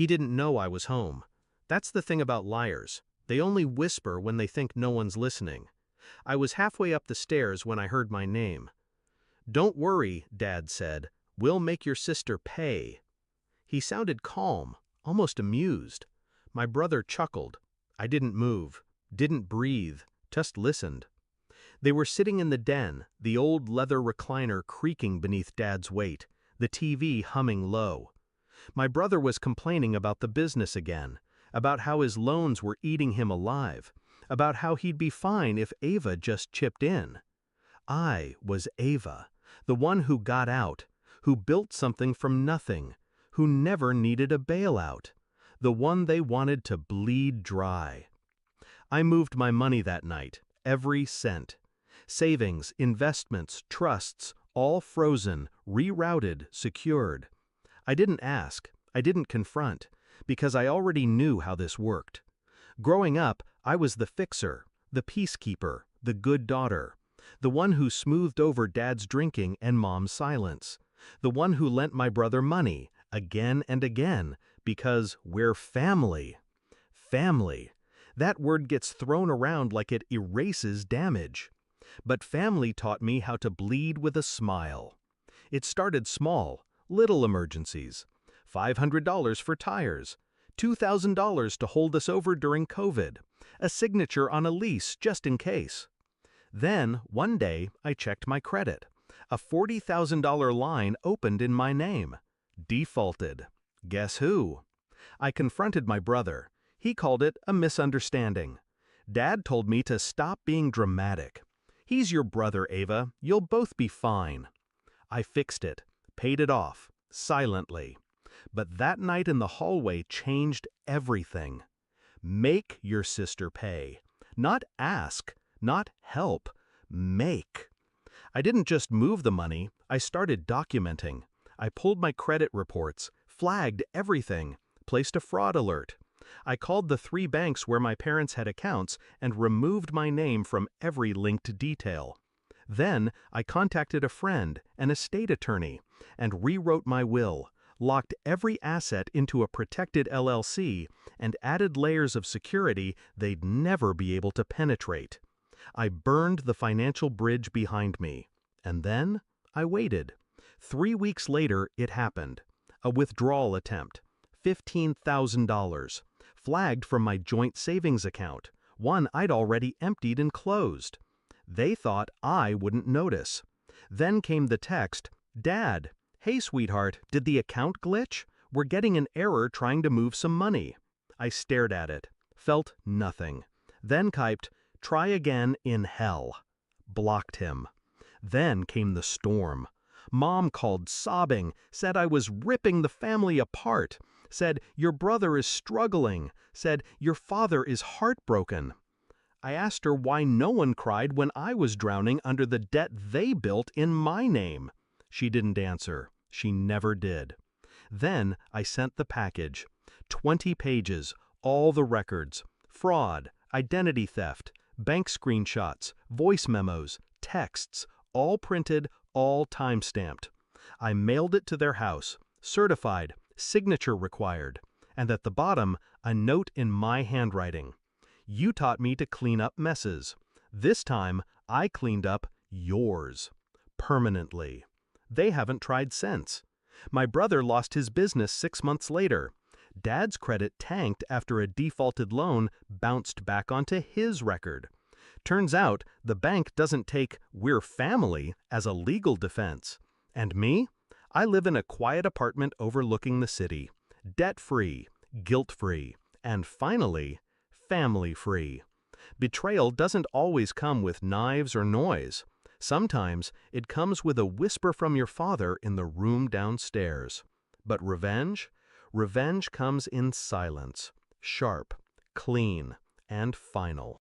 He didn't know I was home. That's the thing about liars. They only whisper when they think no one's listening. I was halfway up the stairs when I heard my name. "Don't worry," Dad said. "We'll make your sister pay." He sounded calm, almost amused. My brother chuckled. I didn't move, didn't breathe, just listened. They were sitting in the den, the old leather recliner creaking beneath Dad's weight, the TV humming low. My brother was complaining about the business again, about how his loans were eating him alive, about how he'd be fine if Ava just chipped in. I was Ava, the one who got out, who built something from nothing, who never needed a bailout, the one they wanted to bleed dry. I moved my money that night, every cent. Savings, investments, trusts, all frozen, rerouted, secured. I didn't ask, I didn't confront, because I already knew how this worked. Growing up, I was the fixer, the peacekeeper, the good daughter, the one who smoothed over Dad's drinking and Mom's silence, the one who lent my brother money, again and again, because we're family. Family. That word gets thrown around like it erases damage. But family taught me how to bleed with a smile. It started small, little emergencies. $500 for tires, $2,000 to hold us over during COVID, a signature on a lease just in case. Then, one day, I checked my credit. A $40,000 line opened in my name. Defaulted. Guess who? I confronted my brother. He called it a misunderstanding. Dad told me to stop being dramatic. "He's your brother, Ava. You'll both be fine." I fixed it, paid it off, silently. But that night in the hallway changed everything. Make your sister pay. Not ask, not help. Make. I didn't just move the money, I started documenting. I pulled my credit reports, flagged everything, placed a fraud alert. I called the 3 banks where my parents had accounts and removed my name from every linked detail. Then I contacted a friend, an estate attorney, and rewrote my will, locked every asset into a protected LLC, and added layers of security they'd never be able to penetrate. I burned the financial bridge behind me. And then I waited. 3 weeks later, it happened. A withdrawal attempt. $15,000. Flagged from my joint savings account, one I'd already emptied and closed. They thought I wouldn't notice. Then came the text, "Dad, hey sweetheart, did the account glitch? We're getting an error trying to move some money." I stared at it, felt nothing. Then typed, "Try again in hell." Blocked him. Then came the storm. Mom called sobbing, said I was ripping the family apart, said your brother is struggling, said your father is heartbroken. I asked her why no one cried when I was drowning under the debt they built in my name. She didn't answer. She never did. Then I sent the package. 20 pages, all the records, fraud, identity theft, bank screenshots, voice memos, texts, all printed, all time-stamped. I mailed it to their house, certified, signature required, and at the bottom, a note in my handwriting. "You taught me to clean up messes. This time, I cleaned up yours. Permanently." They haven't tried since. My brother lost his business 6 months later. Dad's credit tanked after a defaulted loan bounced back onto his record. Turns out, the bank doesn't take "we're family" as a legal defense. And me? I live in a quiet apartment overlooking the city. Debt-free, guilt-free, and finally, family-free. Betrayal doesn't always come with knives or noise. Sometimes it comes with a whisper from your father in the room downstairs. But revenge? Revenge comes in silence, sharp, clean, and final.